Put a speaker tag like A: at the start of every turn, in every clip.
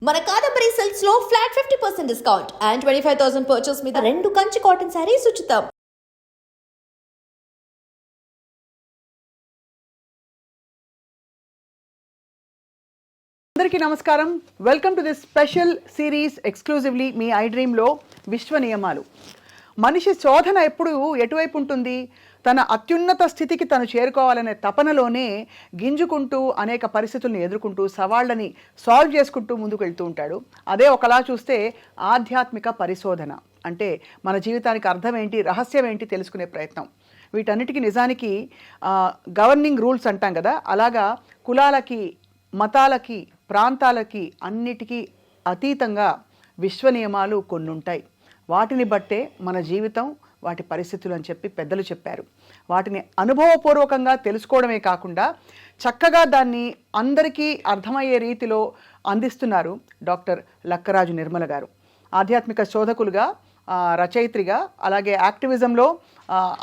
A: మన కాదంబరి సిల్క్స్ లో flat 50% discount and 25,000 purchase మీద 2 కంచి కాటన్ సారీస్ ఉచితం.
B: అందరికీ నమస్కారం. Welcome to this special series exclusively మీ ఐ డ్రీమ్లో విశ్వ నియమాలు. మనిషి శోధన ఎప్పుడు ఎటువైపు ఉంటుంది? తన అత్యున్నత స్థితికి తను చేరుకోవాలనే తపనలోనే గింజుకుంటూ అనేక పరిస్థితులను ఎదుర్కొంటూ సవాళ్ళని సాల్వ్ చేసుకుంటూ ముందుకు వెళ్తూ ఉంటాడు. అదే ఒకలా చూస్తే ఆధ్యాత్మిక పరిశోధన అంటే మన జీవితానికి అర్థం ఏంటి, రహస్యం ఏంటి తెలుసుకునే ప్రయత్నం. వీటన్నిటికీ నిజానికి గవర్నింగ్ రూల్స్ అంటాం కదా, అలాగా కులాలకి, మతాలకి, ప్రాంతాలకి అన్నిటికీ అతీతంగా విశ్వ నియమాలు కొన్ని ఉంటాయి. వాటిని బట్టే మన జీవితం, వాటి పరిస్థితులు అని చెప్పి పెద్దలు చెప్పారు. వాటిని అనుభవపూర్వకంగా తెలుసుకోవడమే కాకుండా చక్కగా దాన్ని అందరికీ అర్థమయ్యే రీతిలో అందిస్తున్నారు డాక్టర్ లక్కరాజు నిర్మల గారు. ఆధ్యాత్మిక శోధకులుగా, రచయిత్రిగా, అలాగే యాక్టివిజంలో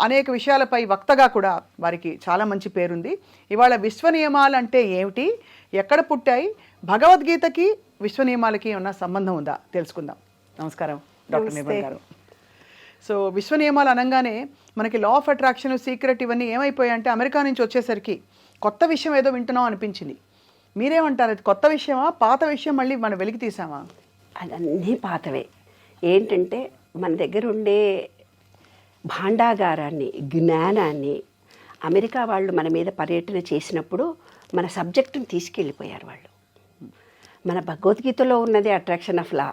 B: అనేక విషయాలపై వక్తగా కూడా వారికి చాలా మంచి పేరుంది. ఇవాళ విశ్వ నియమాలు అంటే ఏమిటి, ఎక్కడ పుట్టాయి, భగవద్గీతకి విశ్వ నియమాలకి ఉన్న సంబంధం ఉందా తెలుసుకుందాం. నమస్కారం డాక్టర్ నిర్మల గారు. సో విశ్వ నియమాలు అనగానే మనకి లా ఆఫ్ అట్రాక్షన్, సీక్రెట్ ఇవన్నీ ఏమైపోయాయంటే అమెరికా నుంచి వచ్చేసరికి కొత్త విషయం ఏదో వింటున్నాం అనిపించింది. మీరేమంటారు? అది కొత్త విషయమా, పాత విషయం మళ్ళీ మనం వెలికి తీసామా?
C: అదన్నీ పాతవే. ఏంటంటే మన దగ్గర ఉండే భాండాగారాన్ని, జ్ఞానాన్ని అమెరికా వాళ్ళు మన మీద పర్యటన చేసినప్పుడు మన సబ్జెక్టుని తీసుకెళ్ళిపోయారు వాళ్ళు. మన భగవద్గీతలో ఉన్నది అట్రాక్షన్ ఆఫ్ లా,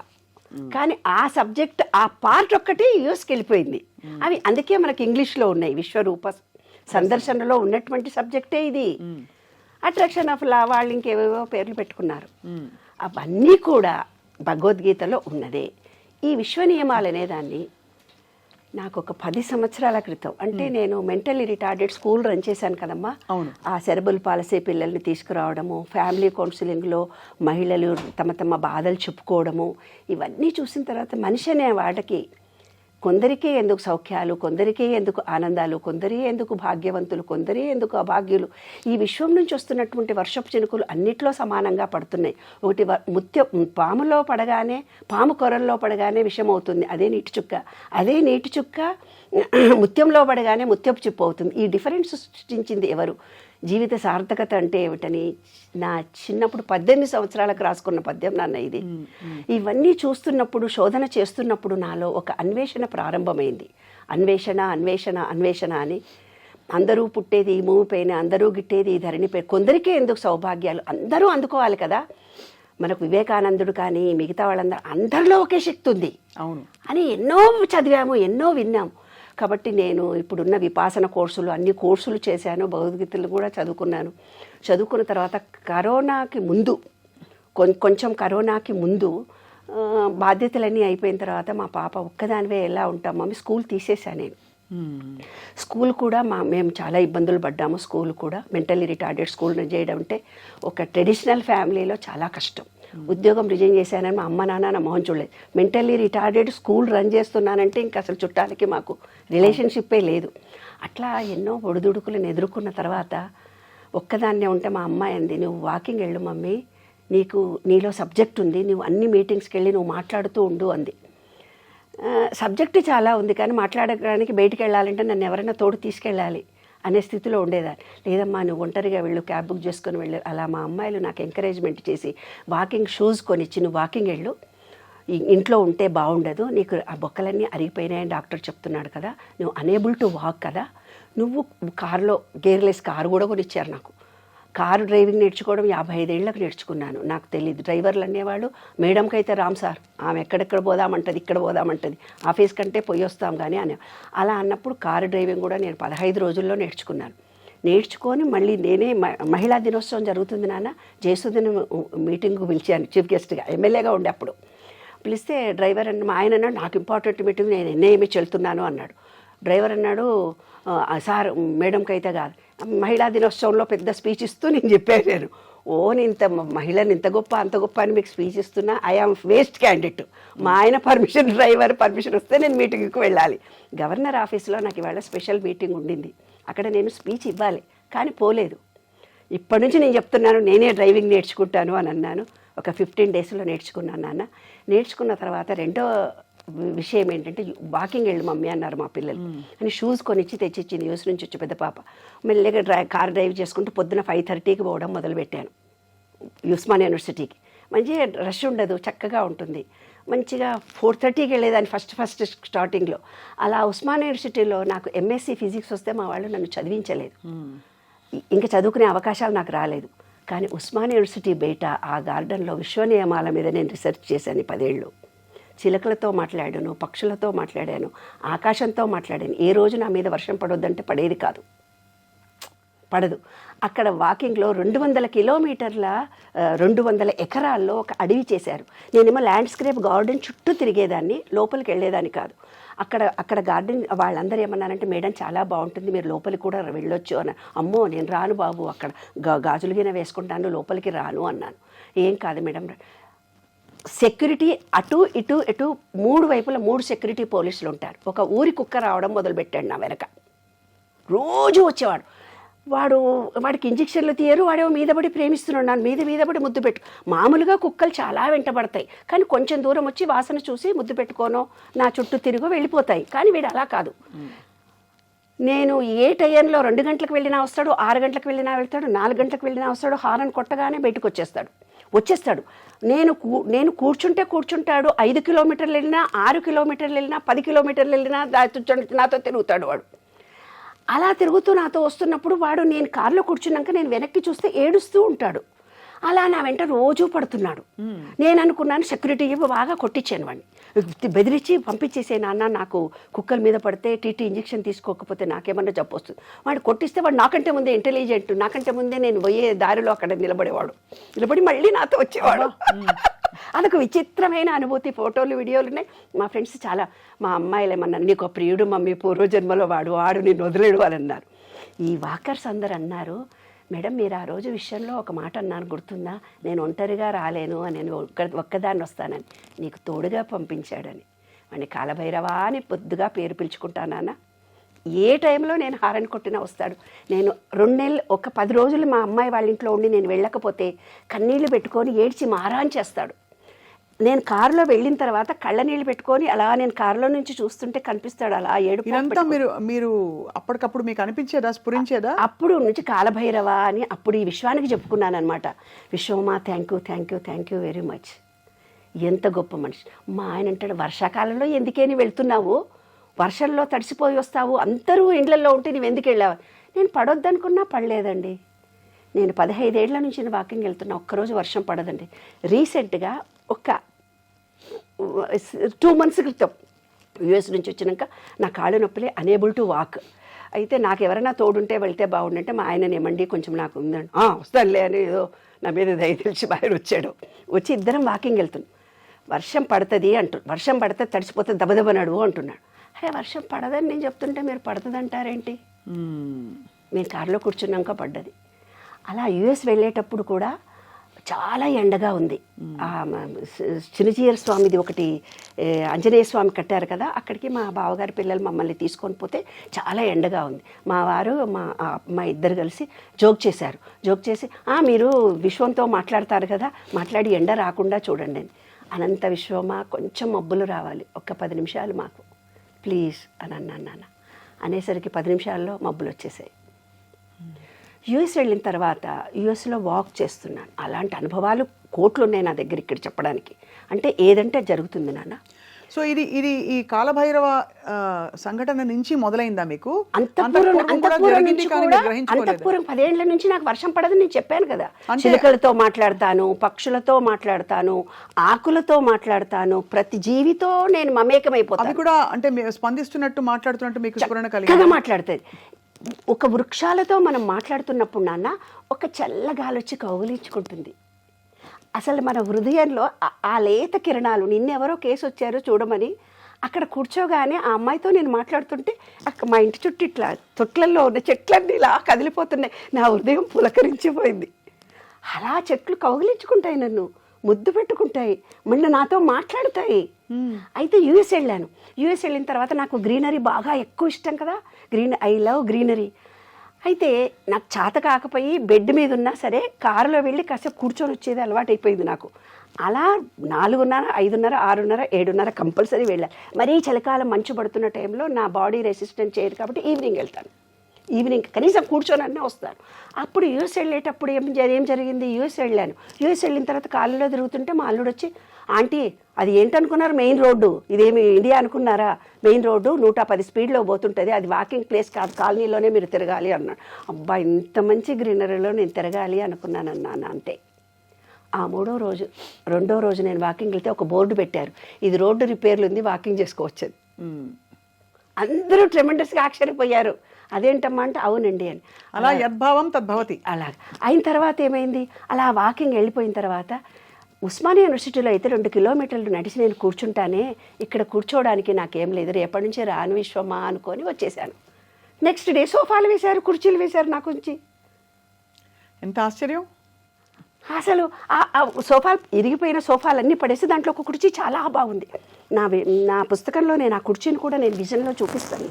C: కానీ ఆ సబ్జెక్ట్, ఆ పార్ట్ ఒక్కటి యూఎస్కి వెళ్ళిపోయింది. అవి అందుకే మనకి ఇంగ్లీష్లో ఉన్నాయి. విశ్వరూప సందర్శనలో ఉన్నటువంటి సబ్జెక్టే ఇది. అట్రాక్షన్ ఆఫ్ లా వాళ్ళు ఇంకేవేవో పేర్లు పెట్టుకున్నారు. అవన్నీ కూడా భగవద్గీతలో ఉన్నదే. ఈ విశ్వ నియమాలు అనేదాన్ని నాకు ఒక 10 సంవత్సరాల క్రితం, అంటే నేను మెంటల్లీ రిటార్డెడ్ స్కూల్ రన్ చేశాను కదమ్మా. ఆ సెరబుల్ పాలసీ పిల్లల్ని తీసుకురావడము, ఫ్యామిలీ కౌన్సిలింగ్లో మహిళలు తమ బాధలు చెప్పుకోవడము, ఇవన్నీ చూసిన తర్వాత మనిషి అనే వాటికి కొందరికే ఎందుకు సౌఖ్యాలు, కొందరికే ఎందుకు ఆనందాలు, కొందరే ఎందుకు భాగ్యవంతులు, కొందరే ఎందుకు అభాగ్యులు, ఈ విశ్వం నుంచి వస్తున్నటువంటి వర్షపు చినుకులు అన్నిట్లో సమానంగా పడుతున్నాయి. ఒకటి పాములో పడగానే, పాము కొరల్లో పడగానే విషం అవుతుంది, అదే నీటి చుక్క. అదే నీటి చుక్క ముత్యంలో పడగానే ముత్యపు చిప్పు అవుతుంది. ఈ డిఫరెన్స్ సృష్టించింది ఎవరు? జీవిత సార్థకత అంటే ఏమిటని నా చిన్నప్పుడు 18 సంవత్సరాలకు రాసుకున్న పద్యం నాన్న ఇది. ఇవన్నీ చూస్తున్నప్పుడు, శోధన చేస్తున్నప్పుడు నాలో ఒక అన్వేషణ ప్రారంభమైంది. అన్వేషణ అన్వేషణ అన్వేషణ అని. అందరూ పుట్టేది ఈ భూమిపైన, అందరూ గిట్టేది ఈ ధరణిపై, కొందరికే ఎందుకు సౌభాగ్యాలు, అందరూ అందుకోవాలి కదా. మనకు వివేకానందుడు కానీ మిగతా వాళ్ళందరూ, అందరిలో ఒకే శక్తి ఉంది అని ఎన్నో చదివాము, ఎన్నో విన్నాము. కాబట్టి నేను ఇప్పుడున్న విపాసన కోర్సులు, అన్ని కోర్సులు చేశాను, భగవద్గీతలు కూడా చదువుకున్నాను. చదువుకున్న తర్వాత కరోనాకి ముందు, కొంచెం కరోనాకి ముందు బాధ్యతలన్నీ అయిపోయిన తర్వాత మా పాప ఒక్కదానివే ఎలా ఉంటాం మమ్మీ, స్కూల్ తీసేశాను నేను. స్కూల్ కూడా మేము చాలా ఇబ్బందులు పడ్డాము. స్కూల్ కూడా మెంటల్లీ రిటార్డెడ్ స్కూల్ రన్ చేయడం అంటే ఒక ట్రెడిషనల్ ఫ్యామిలీలో చాలా కష్టం. ఉద్యోగం రిజైన్ చేశానని మా అమ్మ నాన్న నా మొహం చూడలేదు. మెంటల్లీ రిటార్డెడ్ స్కూల్ రన్ చేస్తున్నానంటే ఇంకా అసలు చుట్టాలకి మాకు రిలేషన్షిప్పే లేదు. అట్లా ఎన్నో ఒడిదుడుకులను ఎదుర్కొన్న తర్వాత ఒక్కదాన్నే ఉంటే మా అమ్మాయి అంది, నువ్వు వాకింగ్ వెళ్ళు మమ్మీ, నీలో సబ్జెక్ట్ ఉంది, నువ్వు అన్ని మీటింగ్స్కి వెళ్ళి నువ్వు మాట్లాడుతూ ఉండు అంది. సబ్జెక్టు చాలా ఉంది, కానీ మాట్లాడడానికి బయటికి వెళ్ళాలంటే నన్ను ఎవరైనా తోడు తీసుకెళ్ళాలి అనే స్థితిలో ఉండేదాన్ని. లేదమ్మా నువ్వు ఒంటరిగా వెళ్ళు, క్యాబ్ బుక్ చేసుకొని వెళ్ళు. అలా మా అమ్మాయిలు నాకు ఎంకరేజ్మెంట్ చేసి వాకింగ్ షూస్ కొనిచ్చి, నువ్వు వాకింగ్ వెళ్ళు, ఇంట్లో ఉంటే బాగుండదు, నీకు ఆ బొక్కలన్నీ అరిగిపోయినాయని డాక్టర్ చెప్తున్నాడు కదా, నువ్వు అనేబుల్ టు వాక్ కదా, నువ్వు కారులో గేర్లెస్ కారు కూడా కొనిచ్చారు నాకు. కారు డ్రైవింగ్ నేర్చుకోవడం 55 ఏళ్ళకు నేర్చుకున్నాను. నాకు తెలియదు. డ్రైవర్లు అనేవాళ్ళు, మేడంకి అయితే రామ్ సార్, ఆమె ఎక్కడెక్కడ పోదామంటుంది, ఇక్కడ పోదామంటుంది, ఆఫీస్ కంటే పోయి వస్తాం కానీ అని. అలా అన్నప్పుడు కారు డ్రైవింగ్ కూడా నేను 15 రోజుల్లో నేర్చుకున్నాను. నేర్చుకొని మళ్ళీ నేనే మహిళా దినోత్సవం జరుగుతుంది నాన్న, జయసుధన్ మీటింగ్కు పిలిచాను చీఫ్ గెస్ట్గా, ఎమ్మెల్యేగా ఉండే అప్పుడు. పిలిస్తే డ్రైవర్ అన్న, మా ఆయన అన్నాడు నాకు ఇంపార్టెంట్ మీటింగ్, నేను ఎన్ఐఎంకి వెళ్తున్నాను అన్నాడు. డ్రైవర్ అన్నాడు, సార్ మేడంకి అయితే కాదు, మహిళా దినోత్సవంలో పెద్ద స్పీచ్ ఇస్తూ నేను చెప్పాను, నేను ఇంత మహిళని ఇంత గొప్ప అంత గొప్ప అని మీకు స్పీచ్ ఇస్తున్నా, ఐఆమ్ వేస్ట్ క్యాండిడేట్. మా ఆయన పర్మిషన్, డ్రైవర్ పర్మిషన్ వస్తే నేను మీటింగ్కి వెళ్ళాలి. గవర్నర్ ఆఫీస్లో నాకు ఇవాళ స్పెషల్ మీటింగ్ ఉండింది, అక్కడ నేను స్పీచ్ ఇవ్వాలి కానీ పోలేదు. ఇప్పటి నుంచి నేను చెప్తున్నాను నేనే డ్రైవింగ్ నేర్చుకుంటాను అని అన్నాను. ఒక 15 డేస్లో నేర్చుకున్నాను నాన్న. నేర్చుకున్న తర్వాత రెండో విషయం ఏంటంటే వాకింగ్ వెళ్ళు మమ్మీ అన్నారు మా పిల్లలు అని షూస్ కొనిచ్చి తెచ్చిచ్చింది. యూఎస్ నుంచి వచ్చి పెద్ద పాప. మెల్లిగా కార్ డ్రైవ్ చేసుకుంటూ పొద్దున 5:30కి పోవడం మొదలుపెట్టాను ఉస్మానియా యూనివర్సిటీకి. మంచిగా రష్ ఉండదు, చక్కగా ఉంటుంది. మంచిగా 4:30కి వెళ్ళేదాన్ని ఫస్ట్ స్టార్టింగ్లో. అలా ఉస్మానియా యూనివర్సిటీలో నాకు ఎంఎస్సీ ఫిజిక్స్ వస్తే మా వాళ్ళు నన్ను చదివించలేదు, ఇంకా చదువుకునే అవకాశాలు నాకు రాలేదు. కానీ ఉస్మానియా యూనివర్సిటీ బయట ఆ గార్డెన్లో విశ్వ నియమాల మీద నేను రీసెర్చ్ చేశాను 10 ఏళ్ళు. చిలకలతో మాట్లాడాను, పక్షులతో మాట్లాడాను, ఆకాశంతో మాట్లాడాను. ఏ రోజు నా మీద వర్షం పడొద్దంటే పడేది కాదు, పడదు. అక్కడ వాకింగ్లో 200 కిలోమీటర్ల 200 ఎకరాల్లో ఒక అడవి చేశారు. నేనేమో ల్యాండ్స్కేప్ గార్డెన్ చుట్టూ తిరిగేదాన్ని, లోపలికి వెళ్ళేదాన్ని కాదు. అక్కడ గార్డెన్ వాళ్ళందరూ ఏమన్నారంటే మేడం చాలా బాగుంటుంది, మీరు లోపలికి కూడా వెళ్ళొచ్చు అని. అమ్మో నేను రాను బాబు, అక్కడ గాజులు గిన వేసుకుంటాను, లోపలికి రాను అన్నాను. ఏం కాదు మేడం. సెక్యూరిటీ అటు ఇటు 3 వైపుల 3 సెక్యూరిటీ పోలీసులు ఉంటారు. ఒక ఊరి కుక్క రావడం మొదలుపెట్టాడు నా వెనక. రోజు వచ్చేవాడు. వాడికి ఇంజక్షన్లు తీయరు, వాడేమో మీద పడి ప్రేమిస్తున్నాడు, నన్ను మీద పడి ముద్దు పెట్టు. మామూలుగా కుక్కలు చాలా వెంటబడతాయి, కానీ కొంచెం దూరం వచ్చి వాసన చూసి ముద్దు పెట్టుకోనో నా చుట్టూ తిరిగో వెళ్ళిపోతాయి. కానీ వీడు అలా కాదు. నేను ఏ టైంలో 2 గంటలకు వెళ్ళినా వస్తాడు, 6 గంటలకు వెళ్ళినా వెళ్తాడు, 4 గంటలకు వెళ్ళినా వస్తాడు. హారన్ కొట్టగానే బయటకు వచ్చేస్తాడు. నేను కూర్చుంటాడు. 5 కిలోమీటర్లు వెళ్ళినా, 6 కిలోమీటర్లు వెళ్ళినా, 10 కిలోమీటర్లు వెళ్ళినా నాతో తిరుగుతాడు వాడు. అలా తిరుగుతూ నాతో వస్తున్నప్పుడు నేను కారులో కూర్చున్నాక నేను వెనక్కి చూస్తే ఏడుస్తూ ఉంటాడు. అలా నా వెంట రోజూ పడుతున్నాడు. నేను అనుకున్నాను సెక్యూరిటీ బాగా కొట్టించాను వాడిని, బెదిరించి పంపించేసే నాన్న, నాకు కుక్కల మీద పడితే టీటీ ఇంజక్షన్ తీసుకోకపోతే నాకేమన్నా జబ్బు వస్తుంది. వాడు కొట్టిస్తే వాడు నాకంటే ముందే ఇంటెలిజెంట్, నాకంటే ముందే నేను పోయే దారిలో అక్కడ నిలబడి మళ్ళీ నాతో వచ్చేవాడు. అదొక విచిత్రమైన అనుభూతి. ఫోటోలు వీడియోలు ఉన్నాయి. మా ఫ్రెండ్స్ చాలా, మా అమ్మాయిలు ఏమన్నారు, నీకు ప్రియుడు మమ్మీ, పూర్వజన్మలో వాడు నిన్ను వదిలేడు అని అన్నారు. ఈ వాకర్స్ అందరు అన్నారు, మేడం మీరు ఆ రోజు విషయంలో ఒక మాట అన్నాను గుర్తుందా, నేను ఒంటరిగా రాలేను, నేను ఒక్కదాన్ని వస్తానని, నీకు తోడుగా పంపించాడని. వాడిని కాలభైరవా అని పొద్దుగా పేరు పిలుచుకుంటానా. ఏ టైంలో నేను హారన్ కొట్టినా వస్తాడు. నేను 2 నెలలు, ఒక 10 రోజులు మా అమ్మాయి వాళ్ళ ఇంట్లో ఉండి నేను వెళ్ళకపోతే కన్నీళ్లు పెట్టుకొని ఏడ్చి మారాన్ చేస్తాడు. నేను కారులో వెళ్ళిన తర్వాత కళ్ళ నీళ్ళు పెట్టుకొని అలా నేను కారులో నుంచి చూస్తుంటే కనిపిస్తాడు అలా ఏడుపు.
B: ఇదంతా మీరు అప్పటికప్పుడు మీకు అనిపించేదా, స్ఫురించేదా?
C: అప్పుడు నుంచి కాలభైరవ అని అప్పుడు ఈ విశ్వానికి చెప్పుకున్నాను అనమాట. విశ్వమా థ్యాంక్ యూ వెరీ మచ్, ఎంత గొప్ప మనిషి. మా ఆయన అంటాడు, వర్షాకాలంలో ఎందుకేని వెళ్తున్నావు, వర్షంలో తడిసిపోయి వస్తావు, అందరూ ఇండ్లలో ఉంటే నువ్వు ఎందుకు వెళ్ళావు. నేను పడొద్దనుకున్నా పడలేదండి. నేను 15 ఏళ్ల నుంచి వాకింగ్ వెళ్తున్నా, ఒక్కరోజు వర్షం పడదండి. రీసెంట్గా ఒక 2 months క్రితం యూఎస్ నుంచి వచ్చినాక నా కాళ్ళు నొప్పులే, అనేబుల్ టు వాక్. అయితే నాకు ఎవరైనా తోడుంటే వెళ్తే బాగుండంటే మా ఆయన ఏమండి కొంచెం నాకు ఉందండి, వస్తానులే అని ఏదో నా మీద దయ తెలిసి ఆయన వచ్చి ఇద్దరం వాకింగ్ వెళ్తున్నాం. వర్షం పడుతుంది వర్షం పడితే తడిసిపోతే దబదబ నడువు అంటున్నాడు. అరే వర్షం పడదని నేను చెప్తుంటే మీరు పడుతుంది అంటారేంటి. మేము కారులో కూర్చున్నాక పడ్డది. అలా యూఎస్ వెళ్ళేటప్పుడు కూడా చాలా ఎండగా ఉంది. చిన్నజీయర్ స్వామిది ఒకటి ఆంజనేయ స్వామి కట్టారు కదా, అక్కడికి మా బావగారి పిల్లలు మమ్మల్ని తీసుకొని పోతే చాలా ఎండగా ఉంది. మా వారు మా ఇద్దరు కలిసి జోక్ చేసి మీరు విశ్వంతో మాట్లాడతారు కదా, మాట్లాడి ఎండ రాకుండా చూడండి అని. అనంత విశ్వమా కొంచెం మబ్బులు రావాలి, ఒక్క 10 నిమిషాలు మాకు ప్లీజ్ అని అన్నాను నాన్న. అనేసరికి 10 నిమిషాల్లో మబ్బులు వచ్చేసాయి. యూఎస్ వెళ్ళిన తర్వాత యూఎస్లో వాక్ చేస్తున్నాను. అలాంటి అనుభవాలు కోట్లు ఉన్నాయి నా దగ్గర ఇక్కడ చెప్పడానికి. అంటే ఏదంటే జరుగుతుంది నాన్న.
B: సో ఇది ఈ కాలభైరవ సంఘటన నుంచి మొదలైందా మీకు?
C: అంతఃపురం 10 ఏళ్ల నుంచి నాకు వర్షం పడదని నేను చెప్పాను కదా. చిలుకలతో మాట్లాడతాను, పక్షులతో మాట్లాడతాను, ఆకులతో మాట్లాడతాను, ప్రతి జీవితో నేను మమేకమైపోతాను.
B: అది కూడా అంటే స్పందిస్తున్నట్టు మాట్లాడుతున్నట్టు మీకు స్ఫురణ కలిగి
C: మాట్లాడుతుంది. ఒక వృక్షాలతో మనం మాట్లాడుతున్నప్పుడు నాన్న ఒక చల్లగాలి వచ్చి కౌగిలించుకుంటుంది. అసలు మన హృదయంలో ఆ లేత కిరణాలు, నిన్నెవరో కేసు వచ్చారో చూడమని అక్కడ కూర్చోగానే ఆ అమ్మాయితో నేను మాట్లాడుతుంటే మా ఇంటి చుట్టూ ఇట్లా తొట్లల్లో ఉన్న చెట్లన్నీ ఇలా కదిలిపోతున్నాయి. నా హృదయం పులకరించిపోయింది. అలా చెట్లు కౌగిలించుకుంటాయి, నన్ను ముద్దు పెట్టుకుంటాయి, మళ్ళీ నాతో మాట్లాడతాయి. అయితే యూఎస్ వెళ్ళిన తర్వాత నాకు గ్రీనరీ బాగా ఎక్కువ ఇష్టం కదా, ఐ లవ్ గ్రీనరీ. అయితే నాకు చేత కాకపోయి బెడ్ మీద ఉన్నా సరే కారులో వెళ్ళి కాసేపు కూర్చొని వచ్చేది అలవాటు అయిపోయింది నాకు. అలా 4:30, 5:30, 6:30, 7:30 కంపల్సరీ వెళ్ళాలి. మరీ చలికాలం మంచు పడుతున్న టైంలో నా బాడీ రెసిస్టెంట్ చేయదు కాబట్టి ఈవినింగ్ వెళ్తాను. ఈవినింగ్ కనీసం కూర్చొని అన్నీ వస్తాను. అప్పుడు యూఎస్ వెళ్ళేటప్పుడు ఏం జరిగింది, యూఎస్ వెళ్ళాను. యూఎస్ వెళ్ళిన తర్వాత కాలులో తిరుగుతుంటే మా అల్లుడు వచ్చి, ఆంటీ అది ఏంటనుకున్నారు, మెయిన్ రోడ్డు, ఇదేమి ఇండియా అనుకున్నారా, మెయిన్ రోడ్డు 110 స్పీడ్లో పోతుంటుంది, అది వాకింగ్ ప్లేస్ కాదు, కాలనీలోనే మీరు తిరగాలి అన్నాడు. అబ్బా ఇంత మంచి గ్రీనరీలో నేను తిరగాలి అనుకున్నానన్నాను. అంతే. ఆ రెండో రోజు నేను వాకింగ్ వెళ్తే ఒక బోర్డు పెట్టారు, ఇది రోడ్డు రిపేర్లు ఉంది, వాకింగ్ చేసుకోవచ్చు. అందరూ ట్రెమెండస్గా ఆశ్చర్యపోయారు. అదేంటమ్మా అంటే అవునండి అని.
B: అలా యద్భావం తద్భవతి.
C: అలా అయిన తర్వాత ఏమైంది, అలా వాకింగ్ వెళ్ళిపోయిన తర్వాత ఉస్మానియా యూనివర్సిటీలో అయితే 2 కిలోమీటర్లు నడిచి నేను కూర్చుంటానే, ఇక్కడ కూర్చోవడానికి నాకేం లేదు, రేపటి నుంచి రాను విశ్వమా అనుకొని వచ్చేసాను. నెక్స్ట్ డే సోఫాలు వేశారు, కుర్చీలు వేశారు నా గురించి.
B: ఎంత ఆశ్చర్యం
C: అసలు ఆ సోఫాలు, ఇరిగిపోయిన సోఫాలన్నీ పడేసి దాంట్లో ఒక కుర్చీ చాలా బాగుంది. నా పుస్తకంలో నేను ఆ కుర్చీని కూడా నేను విజన్లో చూపిస్తాను,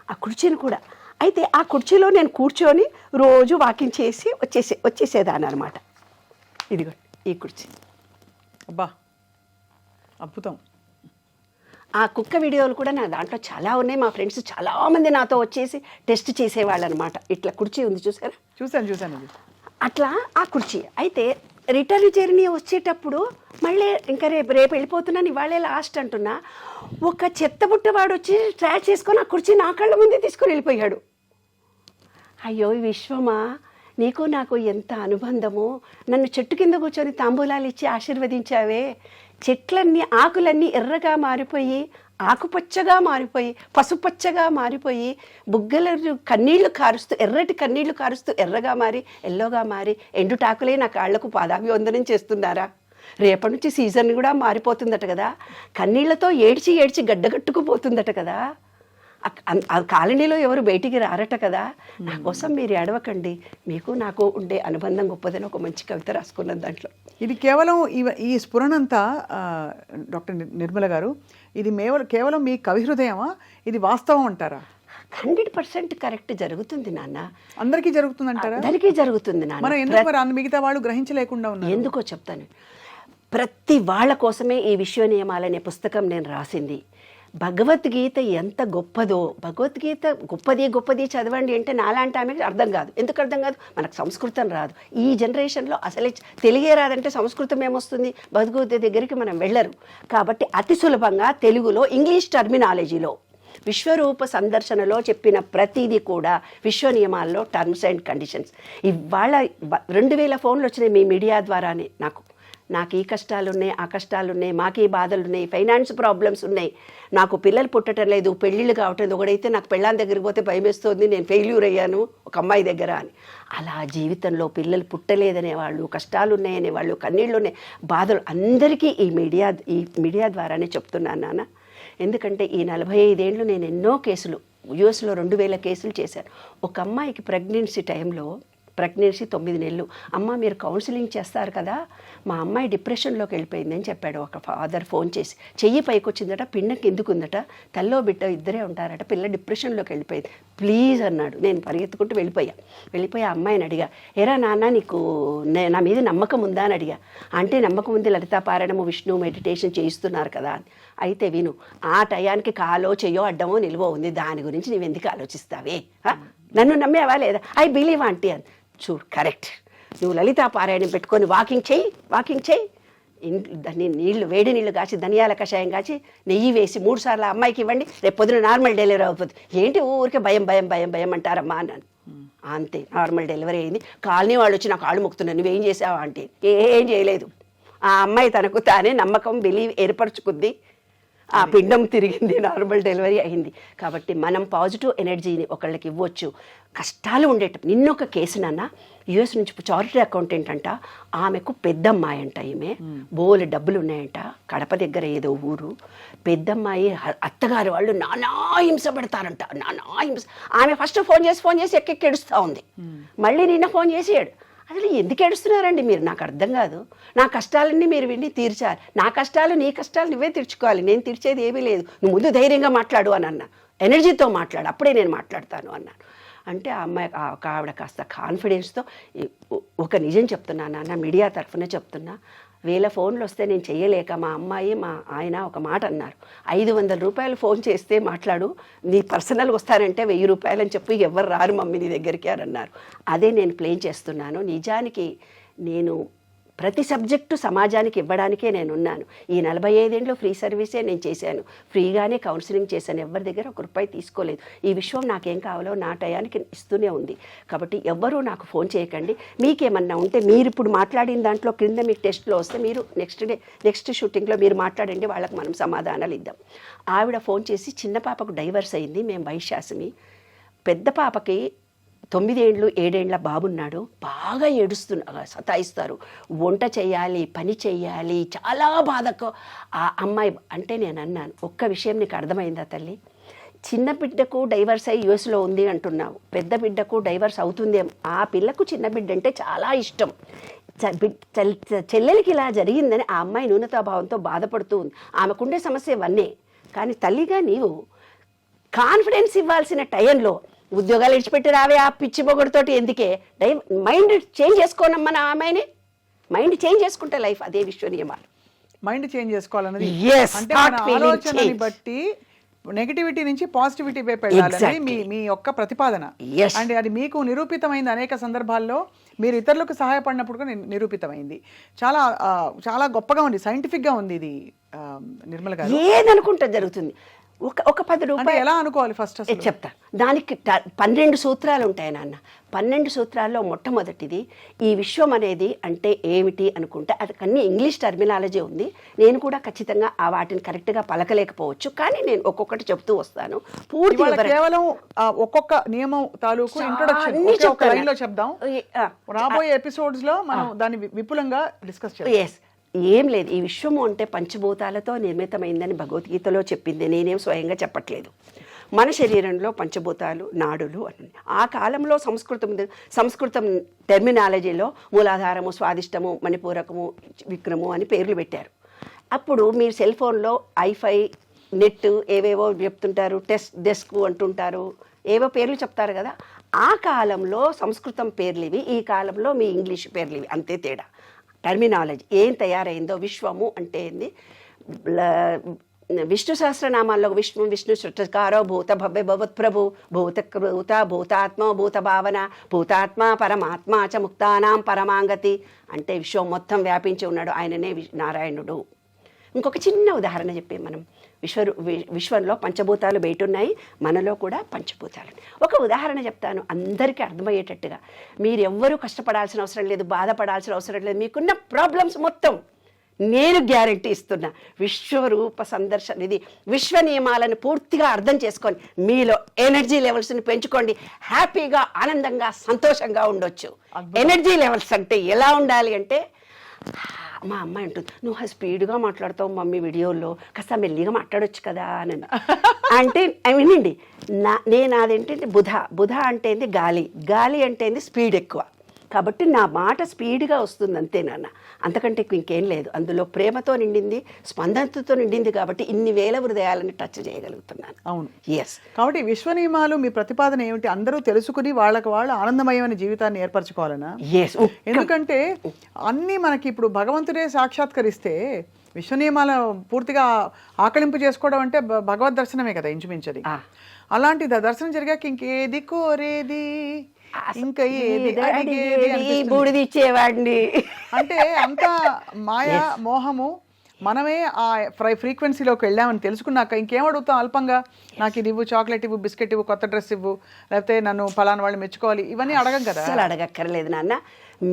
C: ఆ కుర్చీని కూడా. అయితే ఆ కుర్చీలో నేను కూర్చొని రోజు వాకింగ్ చేసి వచ్చేసేదాన్ని అనమాట. ఇదిగో ఈ కుర్చీ.
B: అబ్బా అద్భుతం.
C: ఆ కుక్క వీడియోలు కూడా నా దాంట్లో చాలా ఉన్నాయి. మా ఫ్రెండ్స్ చాలామంది నాతో వచ్చేసి టెస్ట్ చేసేవాళ్ళు అనమాట. ఇట్లా కుర్చీ ఉంది చూసారా?
B: చూశాను.
C: అట్లా ఆ కుర్చీ. అయితే రిటర్న్ జర్నీ వచ్చేటప్పుడు మళ్ళీ ఇంకా రేపు వెళ్ళిపోతున్నాను, ఇవాళే లాస్ట్ అంటున్నా, ఒక చెత్తబుట్టవాడు వచ్చి ట్రాక్ చేసుకొని ఆ కుర్చీ నా కళ్ళ ముందే తీసుకొని వెళ్ళిపోయాడు. అయ్యో విశ్వమా, నీకు నాకు ఎంత అనుబంధము, నన్ను చెట్టు కింద కూర్చొని తాంబూలాలు ఇచ్చి ఆశీర్వదించావే, చెట్లన్నీ ఆకులన్నీ ఎర్రగా మారిపోయి, ఆకుపచ్చగా మారిపోయి, పసుపచ్చగా మారిపోయి, బుగ్గల కన్నీళ్లు కారుస్తూ, ఎర్రటి కన్నీళ్లు కారుస్తూ ఎర్రగా మారి, ఎల్లోగా మారి, ఎండుటాకులే నా కాళ్లకు పాదాభివందనం చేస్తున్నారా? రేపటి నుంచి సీజన్ కూడా మారిపోతుందట కదా, కన్నీళ్లతో ఏడ్చి గడ్డగట్టుకుపోతుందట కదా, ఆ కాలనీలో ఎవరు బయటికి రారట కదా, నా కోసం మీరు ఏడవకండి, మీకు నాకు ఉండే అనుబంధం గొప్పదని ఒక మంచి కవిత రాసుకున్నది దాంట్లో.
B: ఇది కేవలం ఈ స్ఫురణంతా డాక్టర్ నిర్మల గారు, ఇది కేవలం మీ కవి హృదయమా, ఇది వాస్తవం అంటారా?
C: 100% కరెక్ట్ జరుగుతుంది నాన్న.
B: అందరికీ జరుగుతుందంటారా?
C: అందరికీ జరుగుతుంది నాన్న.
B: మనం ఎందుకు మిగతా వాళ్ళు గ్రహించలేకుండా ఉన్నారు?
C: ఎందుకో చెప్తాను. ప్రతి వాళ్ళ కోసమే ఈ విశ్వ నియమాలనే పుస్తకం నేను రాసింది. భగవద్గీత ఎంత గొప్పదో, భగవద్గీత గొప్పది చదవండి అంటే నాలాంటి ఆమెకి అర్థం కాదు. ఎందుకు అర్థం కాదు? మనకు సంస్కృతం రాదు. ఈ జనరేషన్లో అసలే తెలుగే రాదంటే సంస్కృతం ఏమొస్తుంది? భగవద్గీత దగ్గరికి మనం వెళ్ళరు. కాబట్టి అతి సులభంగా తెలుగులో ఇంగ్లీష్ టర్మినాలజీలో విశ్వరూప సందర్శనలో చెప్పిన ప్రతిదీ కూడా విశ్వ నియమాల్లో టర్మ్స్ అండ్ కండిషన్స్. ఇవాళ 2000 ఫోన్లు వచ్చినాయి మీ మీడియా ద్వారానే. నాకు ఈ కష్టాలు ఉన్నాయి, ఆ కష్టాలు ఉన్నాయి, మాకు ఈ బాధలు ఉన్నాయి, ఫైనాన్స్ ప్రాబ్లమ్స్ ఉన్నాయి, నాకు పిల్లలు పుట్టడం లేదు, పెళ్ళిళ్ళు కావట్లేదు, ఒకడైతే నాకు పెళ్ళాని దగ్గరికి పోతే భయమేస్తుంది, నేను ఫెయిల్యూర్ అయ్యాను ఒక అమ్మాయి దగ్గర అని. అలా జీవితంలో పిల్లలు పుట్టలేదనేవాళ్ళు, కష్టాలు ఉన్నాయనేవాళ్ళు, కన్నీళ్ళు ఉన్నాయి, బాధలు అందరికీ ఈ మీడియా ద్వారానే చెప్తున్నాను నాన్న. ఎందుకంటే ఈ 45 ఏళ్ళు నేను ఎన్నో కేసులు, యూఎస్లో 2000 కేసులు చేశాను. ఒక అమ్మాయికి ప్రెగ్నెన్సీ 9 నెలలు, అమ్మ మీరు కౌన్సిలింగ్ చేస్తారు కదా, మా అమ్మాయి డిప్రెషన్లోకి వెళ్ళిపోయిందని చెప్పాడు ఒక ఫాదర్ ఫోన్ చేసి. చెయ్యి పైకి వచ్చిందట, పిన్న కిందుకుందట, తల్లో బిడ్డ ఇద్దరే ఉంటారట, పిల్ల డిప్రెషన్లోకి వెళ్ళిపోయింది, ప్లీజ్ అన్నాడు. నేను పరిగెత్తుకుంటూ వెళ్ళిపోయి ఆ అమ్మాయిని అడిగా, ఏరా నాన్న నీకు నా మీద నమ్మకం ఉందా అని అడిగా. అంటే నమ్మకం ఉంది, లలితా పారాయణము, విష్ణు మెడిటేషన్ చేయిస్తున్నారు కదా అని. అయితే విను, ఆ టయానికి కాలో చెయ్యో అడ్డమో నిలువో ఉంది, దాని గురించి నువ్వు ఎందుకు ఆలోచిస్తావే, నన్ను నమ్మేవా లేదా? ఐ బిలీవ్ ఆంటీ అని. చూడు కరెక్ట్, నువ్వు లలితా పారాయణం పెట్టుకొని వాకింగ్ చేయి, వేడి నీళ్ళు కాచి, ధనియాల కషాయం కాచి, నెయ్యి వేసి 3 సార్లు అమ్మాయికి ఇవ్వండి, రేపు పొద్దున నార్మల్ డెలివరీ అవుతుంది. ఏంటి ఊరికే భయం అంటారమ్మా అన్నాను. అంతే, నార్మల్ డెలివరీ అయింది. కాలనీ వాళ్ళు వచ్చి నా కాళ్ళు మొక్కుతున్నాను, నువ్వేం చేసావా అంటే ఏం చేయలేదు. ఆ అమ్మాయి తనకు తానే నమ్మకం, బిలీవ్ ఏర్పరచుకుంది, ఆ పిండం తిరిగింది, నార్మల్ డెలివరీ అయింది. కాబట్టి మనం పాజిటివ్ ఎనర్జీని ఒకళ్ళకి ఇవ్వచ్చు. కష్టాలు ఉండేటప్పుడు నిన్నొక కేసు నాన్న, యూఎస్ నుంచి చారిటీ అకౌంటెంట్ అంట, ఆమెకు పెద్దమ్మాయి అంట, ఈమె బోలు డబ్బులు ఉన్నాయంట, కడప దగ్గర ఏదో ఊరు, పెద్దమ్మాయి అత్తగారు వాళ్ళు నానా హింస పెడతారంట, ఆమె ఫస్ట్ ఫోన్ చేసి ఎక్కెక్కి ఏడుస్తూ ఉంది. మళ్ళీ నిన్న ఫోన్ చేసాడు. అసలు ఎందుకు ఏడుస్తున్నారండి మీరు? నాకు అర్థం కాదు. నా కష్టాలన్నీ మీరు విని తీర్చాలి, నా కష్టాలు నీ కష్టాలు నువ్వే తీర్చుకోవాలి, నేను తీర్చేది ఏమీ లేదు, నువ్వు ముందు ధైర్యంగా మాట్లాడు అని అన్న. ఎనర్జీతో మాట్లాడు, అప్పుడే నేను మాట్లాడతాను అన్నాను. అంటే ఆ అమ్మాయి ఒక ఆవిడ కాస్త కాన్ఫిడెన్స్తో ఒక నిజం చెప్తున్నా నాన్న, మీడియా తరఫున చెప్తున్నా, 1000 ఫోన్లు వస్తే నేను చెయ్యలేక మా అమ్మాయి మా ఆయన ఒక మాట అన్నారు, 500 రూపాయలు ఫోన్ చేస్తే మాట్లాడు, నీ పర్సనల్గా వస్తానంటే 1000 రూపాయలు అని చెప్పి ఎవరు రారు మమ్మీ నీ దగ్గరికి అని అన్నారు. అదే నేను ప్లే చేస్తున్నాను. నిజానికి నేను ప్రతి సబ్జెక్టు సమాజానికి ఇవ్వడానికే నేను ఉన్నాను. ఈ 45 ఏళ్ళు ఫ్రీ సర్వీసే నేను చేశాను, ఫ్రీగానే కౌన్సిలింగ్ చేశాను, ఎవరి దగ్గర ₹1 తీసుకోలేదు. ఈ విశ్వం నాకేం కావాలో నా టయానికి ఇస్తూనే ఉంది. కాబట్టి ఎవ్వరూ నాకు ఫోన్ చేయకండి. మీకేమన్నా ఉంటే మీరు ఇప్పుడు మాట్లాడిన దాంట్లో క్రింద మీకు టెస్ట్లో వస్తే మీరు నెక్స్ట్ షూటింగ్లో మీరు మాట్లాడండి, వాళ్ళకి మనం సమాధానాలు ఇద్దాం. ఆవిడ ఫోన్ చేసి చిన్న పాపకు డైవర్స్ అయింది, మేము వైశ్యాసిమి, పెద్ద పాపకి 9 ఏళ్ళు 7 ఏళ్ళ బాబున్నాడు, బాగా సతాయిస్తారు, వంట చేయాలి, పని చేయాలి, చాలా బాధకు ఆ అమ్మాయి. అంటే నేను అన్నాను, ఒక్క విషయం నీకు అర్థమైందా తల్లి, చిన్న బిడ్డకు డైవర్స్ అయ్యి యూఎస్లో ఉంది అంటున్నావు, పెద్ద బిడ్డకు డైవర్స్ అవుతుందేమో, ఆ పిల్లకు చిన్న బిడ్డ అంటే చాలా ఇష్టం, చెల్లెలకి ఇలా జరిగిందని ఆ అమ్మాయి న్యూనతాభావంతో బాధపడుతూ ఉంది. ఆమెకుండే సమస్య ఇవన్నీ. కానీ తల్లిగా నీవు కాన్ఫిడెన్స్ ఇవ్వాల్సిన టైంలో ఉద్యోగాలు ఇడిచిపెట్టి రావే ఆ పిచ్చి పొగడుతోటి ఎందుకే, మైండ్ చేంజ్ చేసుకోనమ్మా నా అమ్మాయిని, మైండ్ చేంజ్ చేసుకుంటే లైఫ్. అదే విశ్వ నియమాలు.
B: మైండ్ చేంజ్ చేసుకోవాలన్నది
C: Yes,
B: అంటే
C: start
B: మన
C: feeling
B: ఆలోచనని
C: change.
B: బట్టి నెగటివిటీ నుంచి పాజిటివిటీ వైపు వెళ్ళాలని
C: Exactly.
B: మీ యొక్క ప్రతిపాదన.
C: Yes.
B: అంటే అది మీకు నిరూపితమైంది, అనేక సందర్భాల్లో మీరు ఇతరులకు సహాయపడినప్పుడు కూడా నిరూపితమైంది. చాలా చాలా గొప్పగా ఉంది, సైంటిఫిక్గా ఉంది ఇది నిర్మల గారు.
C: ఏదనుకుంటే జరుగుతుంది. ఒక 10
B: అంటే
C: రూపాయలు
B: ఎలా అనుకోవాలి ఫస్ట్ అసలు?
C: చెప్తా. దానికి 12 సూత్రాలు ఉంటాయి నాన్న. 12 సూత్రాల్లో మొట్టమొదటిది ఈ విశ్వం అనేది అంటే ఏమిటి అనుకుంటే అన్ని ఇంగ్లీష్ టర్మినాలజీ ఉంది. నేను కూడా ఖచ్చితంగా ఆ వాటిని కరెక్ట్గా పలకలేకపోవచ్చు, కానీ నేను ఒక్కొక్కటి చెప్తూ వస్తాను. పూర్తి
B: కేవలం ఒక్కొక్క నియమం తాలూకు ఇంట్రొడక్షన్ ఒక లైన్ లో చెప్దాం. రాబోయే ఎపిసోడ్స్ లో మనం దాన్ని విపులంగా డిస్కస్ చేద్దాం.
C: ఎస్, ఏం లేదు. ఈ విశ్వము అంటే పంచభూతాలతో నిర్మితమైందని భగవద్గీతలో చెప్పింది, నేనేం స్వయంగా చెప్పట్లేదు. మన శరీరంలో పంచభూతాలు నాడులు అని. ఆ కాలంలో సంస్కృతం టెర్మినాలజీలో మూలాధారము, స్వాదిష్టము, మణిపూరకము, విక్రము అని పేర్లు పెట్టారు. అప్పుడు మీరు సెల్ ఫోన్లో ఐఫై, నెట్ ఏవేవో చెప్తుంటారు, డెస్క్ అంటుంటారు, ఏవో పేర్లు చెప్తారు కదా. ఆ కాలంలో సంస్కృతం పేర్లు ఇవి, ఈ కాలంలో మీ ఇంగ్లీష్ పేర్లు ఇవి, అంతే తేడా. టర్మినాలజీ ఏం తయారైందో, విశ్వము అంటే ఏంది, విష్ణు సహస్రనామాల్లో విష్ణు సృష్టికారో భూత భవ్య భవత్ప్రభు భూతాత్మ భూత భావన భూతాత్మ పరమాత్మ చ ముక్తానాం పరమాంగతి అంటే విశ్వం మొత్తం వ్యాపించి ఉన్నాడు, ఆయననే నారాయణుడు. ఇంకొక చిన్న ఉదాహరణ చెప్పి మనం విశ్వంలో పంచభూతాలు బయట ఉన్నాయి, మనలో కూడా పంచభూతాలు. ఒక ఉదాహరణ చెప్తాను అందరికీ అర్థమయ్యేటట్టుగా. మీరెవ్వరూ కష్టపడాల్సిన అవసరం లేదు, బాధపడాల్సిన అవసరం లేదు. మీకున్న ప్రాబ్లమ్స్ మొత్తం నేను గ్యారెంటీ ఇస్తున్నా. విశ్వరూప సందర్శన ఇది విశ్వ నియమాలను పూర్తిగా అర్థం చేసుకొని మీలో ఎనర్జీ లెవెల్స్ని పెంచుకోండి. హ్యాపీగా, ఆనందంగా, సంతోషంగా ఉండొచ్చు. ఎనర్జీ లెవెల్స్ అంటే ఎలా ఉండాలి అంటే, మా అమ్మాయి అంటుంది, నువ్వు స్పీడ్గా మాట్లాడతావు మమ్మీ వీడియోలో, కాస్త మెల్లిగా మాట్లాడొచ్చు కదా అని. అంటే వినండి, నేను అదేంటంటే బుధ అంటే గాలి అంటే స్పీడ్ ఎక్కువ, కాబట్టి నా మాట స్పీడ్గా వస్తుంది అంతే నాన్న, అంతకంటే ఇంకేం లేదు. అందులో ప్రేమతో నిండింది, స్పందనతో నిండింది, కాబట్టి ఇన్ని వేల హృదయాలని టచ్ చేయగలుగుతున్నాను.
B: అవును,
C: ఎస్.
B: కాబట్టి విశ్వ నియమాలు మీ ప్రతిపాదన ఏమిటి? అందరూ తెలుసుకుని వాళ్ళకు వాళ్ళు ఆనందమయమైన జీవితాన్ని ఏర్పరచుకోవాలనా?
C: ఎస్.
B: ఎందుకంటే అన్నీ మనకి ఇప్పుడు భగవంతుడే సాక్షాత్కరిస్తే విశ్వ నియమాల పూర్తిగా ఆకలింపు చేసుకోవడం అంటే భగవద్ దర్శనమే కదా ఇంచుమించది. అలాంటి దర్శనం జరిగాక ఇంకేది కోరేది, ఇంకా ఏది అడిగేది
C: బూడిది ఇచ్చేవాడిని
B: అంటే అంత మాయా మోహము. మనమే ఆ ఫ్రీక్వెన్సీలోకి వెళ్ళామని తెలుసుకున్నాక ఇంకేం అడుగుతాం అల్పంగా, నాకు ఇది ఇవ్వు, చాక్లెట్ ఇవ్వు, బిస్కెట్ ఇవ్వు, కొత్త డ్రెస్ ఇవ్వు, లేకపోతే నన్ను ఫలానా వాళ్ళు మెచ్చుకోవాలి, ఇవన్నీ అడగం కదా.
C: అసలు అడగక్కర్లేదు నాన్న.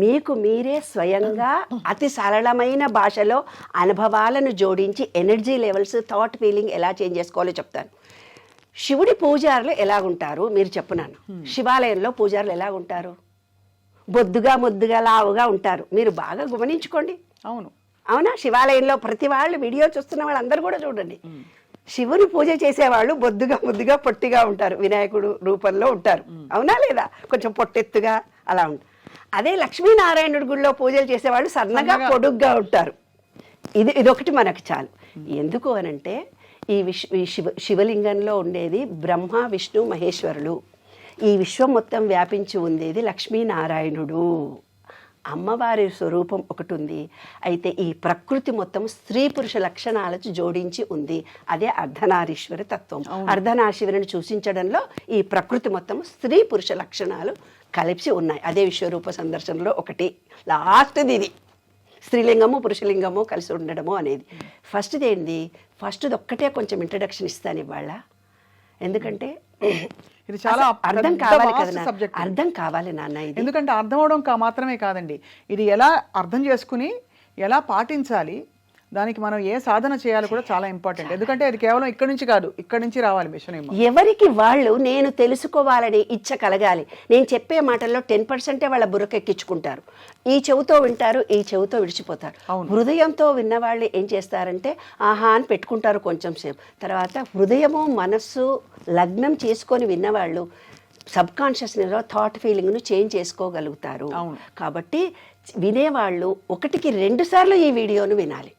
C: మీకు మీరే స్వయంగా అతి సరళమైన భాషలో అనుభవాలను జోడించి ఎనర్జీ లెవెల్స్, థాట్, ఫీలింగ్ ఎలా చేంజ్ చేసుకోవాలో చెప్తాను. శివుడి పూజారులు ఎలాగుంటారు మీరు చెప్పున్నాను. శివాలయంలో పూజారులు ఎలాగుంటారు? బొద్దుగా ముద్దుగా లావుగా ఉంటారు. మీరు బాగా గమనించుకోండి. అవునా? శివాలయంలో ప్రతి వాళ్ళు వీడియో చూస్తున్న వాళ్ళందరూ కూడా చూడండి. శివుని పూజ చేసేవాళ్ళు బొద్దుగా ముద్దుగా పొట్టిగా ఉంటారు, వినాయకుడు రూపంలో ఉంటారు. అవునా లేదా? కొంచెం పొట్టెత్తుగా అలా ఉంటారు. అదే లక్ష్మీనారాయణుడి గుడిలో పూజలు చేసేవాళ్ళు సన్నగా పొడుగ్గా ఉంటారు. ఇదొకటి మనకు చాలు. ఎందుకు అనంటే శివలింగంలో ఉండేది బ్రహ్మ విష్ణు మహేశ్వరులు. ఈ విశ్వం మొత్తం వ్యాపించి ఉండేది లక్ష్మీనారాయణుడు. అమ్మవారి స్వరూపం ఒకటి ఉంది. అయితే ఈ ప్రకృతి మొత్తం స్త్రీ పురుష లక్షణాలకు జోడించి ఉంది. అదే అర్ధనారీశ్వరి తత్వం. అర్ధనారీశ్వరిని సూచించడంలో ఈ ప్రకృతి మొత్తం స్త్రీ పురుష లక్షణాలు కలిసి ఉన్నాయి. అదే విశ్వరూప సందర్శనలో ఒకటి. లాస్ట్ది ఇది స్త్రీలింగము పురుషలింగము కలిసి ఉండడము అనేది. ఫస్ట్ది ఏంటి? ఫస్ట్ది ఒక్కటే కొంచెం ఇంట్రడక్షన్ ఇస్తాను ఇవాళ. ఎందుకంటే
B: ఇది చాలా
C: అర్థం కావాలి కదా, అర్థం కావాలి నాన్న ఇది.
B: ఎందుకంటే అర్థం అవడం మాత్రమే కాదండి, ఇది ఎలా అర్థం చేసుకుని ఎలా పాటించాలి, దానికి మనం ఏ సాధన చేయాలో కూడా చాలా ఇంపార్టెంట్. ఎందుకంటే అది కేవలం ఇక్కడి నుంచి కాదు, ఇక్కడి నుంచి రావాలి మిషన్.
C: ఎవరికి వాళ్ళు నేను తెలుసుకోవాలని ఇచ్చ కలగాలి. నేను చెప్పే మాటల్లో 10% వాళ్ళ బుర్రకెక్కించుకుంటారు. ఈ చెవుతో వింటారు, ఈ చెవుతో విడిచిపోతారు. హృదయంతో విన్నవాళ్ళు ఏం చేస్తారంటే ఆహా అని పెట్టుకుంటారు కొంచెం సేపు. తర్వాత హృదయము మనస్సు లగ్నం చేసుకొని విన్నవాళ్ళు సబ్కాన్షియస్నెస్లో థాట్ ఫీలింగ్ను చేంజ్ చేసుకోగలుగుతారు. కాబట్టి వినేవాళ్ళు 1కి 2 సార్లు ఈ వీడియోను వినాలి.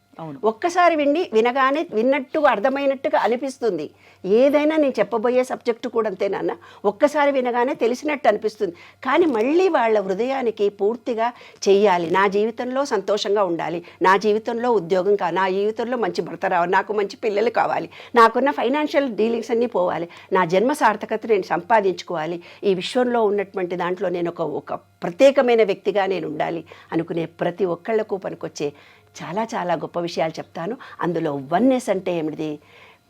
C: ఒక్కసారి వినగానే విన్నట్టుగా అర్థమైనట్టుగా అనిపిస్తుంది. ఏదైనా నేను చెప్పబోయే సబ్జెక్టు కూడా అంతేనన్న, ఒక్కసారి వినగానే తెలిసినట్టు అనిపిస్తుంది. కానీ మళ్ళీ వాళ్ళ హృదయానికి పూర్తిగా చెయ్యాలి. నా జీవితంలో సంతోషంగా ఉండాలి, నా జీవితంలో ఉద్యోగం కావాలి, నా జీవితంలో మంచి భర్త రావాలి, నాకు మంచి పిల్లలు కావాలి, నాకున్న ఫైనాన్షియల్ డీలింగ్స్ అన్నీ పోవాలి, నా జన్మ సార్థకత నేను సంపాదించుకోవాలి, ఈ విశ్వంలో ఉన్నటువంటి దాంట్లో నేను ఒక ప్రత్యేకమైన వ్యక్తిగా నేను ఉండాలి అనుకునే ప్రతి ఒక్కళ్లకు పనికొచ్చే చాలా చాలా గొప్ప విషయాలు చెప్తాను. అందులో వన్నెస్ అంటే ఏమిటి?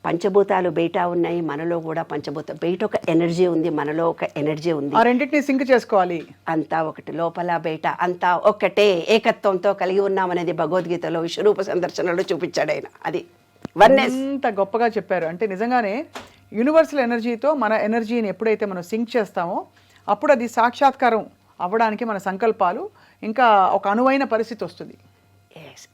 C: పంచభూతాలు బయట ఉన్నాయి, మనలో కూడా పంచభూతం బయట ఒక ఎనర్జీ ఉంది, మనలో ఒక ఎనర్జీ ఉంది.
B: ఆ రెండింటిని సింక్ చేసుకోవాలి. అంతా
C: ఒకటి, లోపల బయట అంతా ఒకటే ఏకత్వంతో కలిగి ఉన్నామనేది భగవద్గీతలో విశ్వరూప సందర్శనలో చూపించాడు ఆయన. అది వన్నెస్.
B: ఎంత గొప్పగా చెప్పారు. అంటే నిజంగానే యూనివర్సల్ ఎనర్జీతో మన ఎనర్జీని ఎప్పుడైతే మనం సింక్ చేస్తామో అప్పుడు అది సాక్షాత్కారం అవ్వడానికి మన సంకల్పాలు ఇంకా ఒక అనువైన పరిస్థితి వస్తుంది.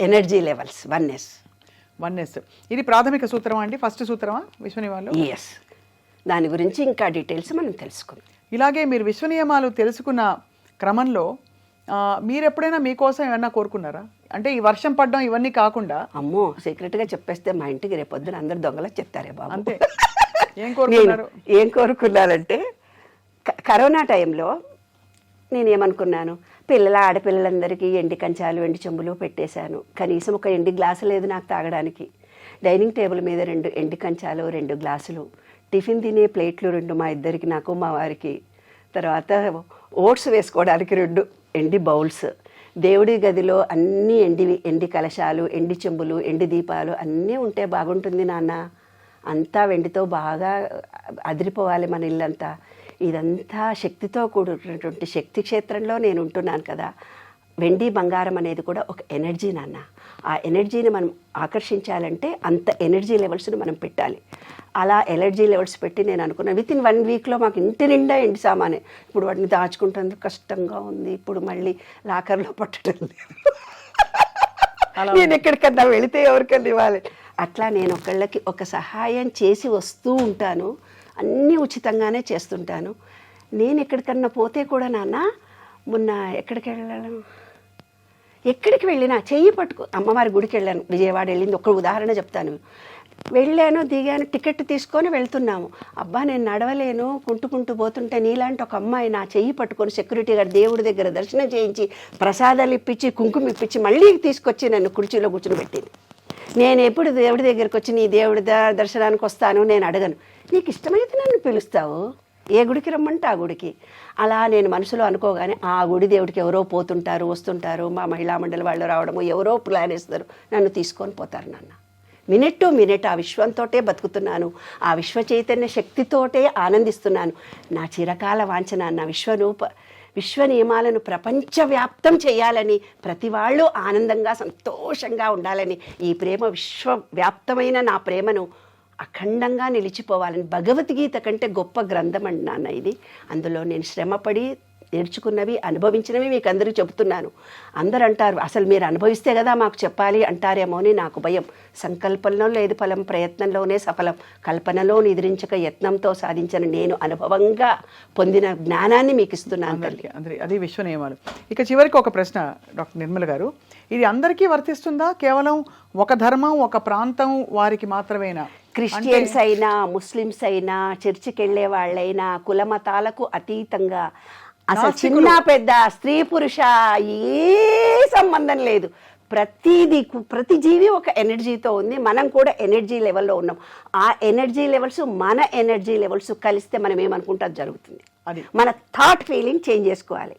C: Energy levels,
B: oneness. ఇది ప్రాథమిక సూత్రం అండి, ఫస్ట్ సూత్రమా విశ్వనియమాలు?
C: ఎస్. దాని గురించి ఇంకా డీటెయిల్స్ మనం తెలుసుకుందాం.
B: ఇలాగే మీరు విశ్వనియమాలు తెలుసుకున్న క్రమంలో మీరు ఎప్పుడైనా మీకోసం ఏమన్నా కోరుకున్నారా? అంటే ఈ వర్షం పడడం ఇవన్నీ కాకుండా.
C: అమ్మో, సీక్రెట్గా చెప్పేస్తే మా ఇంటికి రేపొద్దున అందరు దొంగలా చెప్తారే బాబు.
B: అంతే. ఏం
C: కోరుకున్నారంటే కరోనా టైంలో నేనేమనుకున్నాను, ఆడపిల్లలందరికీ ఎండి కంచాలు ఎండి చెంబులు పెట్టేశాను. కనీసం ఒక ఎండి గ్లాసు లేదు నాకు తాగడానికి. డైనింగ్ టేబుల్ మీద 2 ఎండి కంచాలు 2 గ్లాసులు, టిఫిన్ తినే ప్లేట్లు 2 మా ఇద్దరికి, నాకు మా వారికి, తర్వాత ఓట్స్ వేసుకోవడానికి 2 ఎండి బౌల్స్, దేవుడి గదిలో అన్నీ ఎండి కలశాలు, ఎండి చెంబులు, ఎండి దీపాలు అన్నీ ఉంటే బాగుంటుంది నాన్న. అంతా వెండితో బాగా అదిరిపోవాలి మన ఇల్లంతా. ఇదంతా శక్తితో కూడుకున్నటువంటి శక్తి క్షేత్రంలో నేను ఉంటున్నాను కదా. వెండి బంగారం అనేది కూడా ఒక ఎనర్జీ నాన్న. ఆ ఎనర్జీని మనం ఆకర్షించాలంటే అంత ఎనర్జీ లెవెల్స్ని మనం పెట్టాలి. అలా ఎనర్జీ లెవెల్స్ పెట్టి నేను అనుకున్నాను వితిన్ 1 వీక్లో మాకు ఇంటి నిండా ఎండి సామానే. ఇప్పుడు వాటిని దాచుకుంటుంది కష్టంగా ఉంది. ఇప్పుడు మళ్ళీ లాకర్లో పట్టడం లేదు. నేను ఎక్కడికన్నా వెళితే ఎవరికన్నా ఇవ్వాలి. అట్లా నేను ఒకళ్ళకి ఒక సహాయం చేసి వస్తూ ఉంటాను. అన్నీ ఉచితంగానే చేస్తుంటాను. నేను ఎక్కడికన్నా పోతే కూడా నాన్న, మొన్న ఎక్కడికి వెళ్ళినా చెయ్యి పట్టుకో, అమ్మవారి గుడికి వెళ్ళాను, విజయవాడ వెళ్ళింది ఒక ఉదాహరణ చెప్తాను. వెళ్ళాను, దిగాను, టికెట్ తీసుకొని వెళ్తున్నాము. అబ్బా నేను నడవలేను, కుంటూ పోతుంటే నీలాంటి ఒక అమ్మాయి నా చెయ్యి పట్టుకొని సెక్యూరిటీ గారు దేవుడి దగ్గర దర్శనం చేయించి ప్రసాదాలు ఇప్పించి కుంకుమ ఇప్పించి మళ్ళీ తీసుకొచ్చి నన్ను కుర్చీలో కూర్చుని పెట్టింది. నేను ఎప్పుడు దేవుడి దగ్గరికి వచ్చి నీ దేవుడి దర్శనానికి వస్తాను నేను అడగను. నీకు ఇష్టమైతే నన్ను పిలుస్తావు, ఏ గుడికి రమ్మంటే ఆ గుడికి. అలా నేను మనసులో అనుకోగానే ఆ గుడి దేవుడికి ఎవరో పోతుంటారు వస్తుంటారు, మా మహిళా మండలి వాళ్ళు రావడము, ఎవరో ప్లాన్ వేస్తారు, నన్ను తీసుకొని పోతారు నాన్న. మినిట్ టు మినిట్ ఆ విశ్వంతోటే బతుకుతున్నాను, ఆ విశ్వ చైతన్య శక్తితోటే ఆనందిస్తున్నాను. నా చిరకాల వాంఛన నా విశ్వ నియమాలను ప్రపంచవ్యాప్తం చేయాలని, ప్రతి వాళ్ళు ఆనందంగా సంతోషంగా ఉండాలని, ఈ ప్రేమ విశ్వవ్యాప్తమైన నా ప్రేమను అఖండంగా నిలిచిపోవాలని. భగవద్గీత కంటే గొప్ప గ్రంథం అండి నాన్న ఇది. అందులో నేను శ్రమపడి నేర్చుకున్నవి అనుభవించినవి మీకు అందరికీ చెబుతున్నాను. అందరు అంటారు అసలు మీరు అనుభవిస్తే కదా మాకు చెప్పాలి అంటారేమో అని నాకు భయం. సంకల్పంలో లేదు ఫలం, ప్రయత్నంలోనే సఫలం, కల్పనలో నిద్రించక యత్నంతో సాధించిన నేను అనుభవంగా పొందిన జ్ఞానాన్ని మీకు ఇస్తున్నాను.
B: అది విశ్వ నియమాలు. ఇక చివరికి ఒక ప్రశ్న డాక్టర్ నిర్మల గారు, ఇది అందరికీ వర్తిస్తుందా? కేవలం ఒక ధర్మం ఒక ప్రాంతం వారికి మాత్రమేనా?
C: క్రిస్టియన్స్ అయినా ముస్లిమ్స్ అయినా చర్చికి వెళ్ళే వాళ్ళైనా కులమతాలకు అతీతంగా అసలు చిన్న పెద్ద స్త్రీ పురుష ఏ సంబంధం లేదు. ప్రతి జీవి ఒక ఎనర్జీతో ఉంది. మనం కూడా ఎనర్జీ లెవెల్లో ఉన్నాం. ఆ ఎనర్జీ లెవెల్స్ మన ఎనర్జీ లెవెల్స్ కలిస్తే మనం ఏమనుకుంటే అది జరుగుతుంది. మన థాట్ ఫీలింగ్ చేంజ్ చేసుకోవాలి.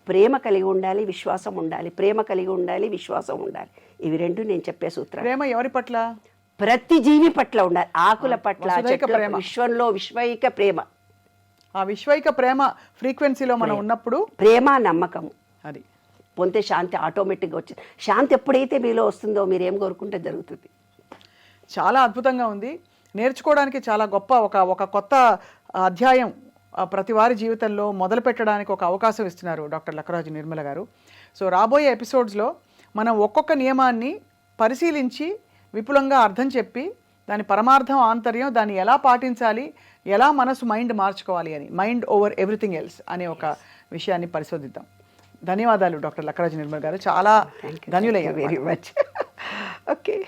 C: ప్రేమ కలిగి ఉండాలి, విశ్వాసం ఉండాలి. ప్రేమ కలిగి ఉండాలి, విశ్వాసం ఉండాలి. ఇవి రెండు నేను చెప్పే సూత్రాలు.
B: ప్రేమ ఎవరి పట్ల?
C: ప్రతి జీవి పట్ల ఉండాలి. ఆకుల పట్ల,
B: వసుదైక
C: చెట్ల,
B: ప్రేమ.
C: విశ్వంలో విశ్వైక ప్రేమ.
B: ఆ విశ్వైక ప్రేమ ఫ్రీక్వెన్సీలో మనం ఉన్నప్పుడు
C: ప్రేమ నమ్మకము
B: అది
C: పొందే శాంతి ఆటోమేటిక్గా వచ్చింది. శాంతి ఎప్పుడైతే మీలో వస్తుందో మీరు ఏం కోరుకుంటే జరుగుతుంది.
B: చాలా అద్భుతంగా ఉంది. నేర్చుకోవడానికి చాలా గొప్ప ఒక కొత్త అధ్యాయం ప్రతి వారి జీవితంలో మొదలు పెట్టడానికి ఒక అవకాశం ఇస్తున్నారు డాక్టర్ లక్కరాజు నిర్మల గారు. సో రాబోయే ఎపిసోడ్స్లో మనం ఒక్కొక్క నియమాన్ని పరిశీలించి విపులంగా అర్థం చెప్పి దాని పరమార్థం, ఆంతర్యం, దాన్ని ఎలా పాటించాలి, ఎలా మనసు మైండ్ మార్చుకోవాలి అని, మైండ్ ఓవర్ ఎవ్రీథింగ్ ఎల్స్ అనే ఒక విషయాన్ని పరిశోధిద్దాం. ధన్యవాదాలు డాక్టర్ లక్కరాజు నిర్మల్ గారు. చాలా ధన్యులయ్యారు.
C: Very much. ఓకే.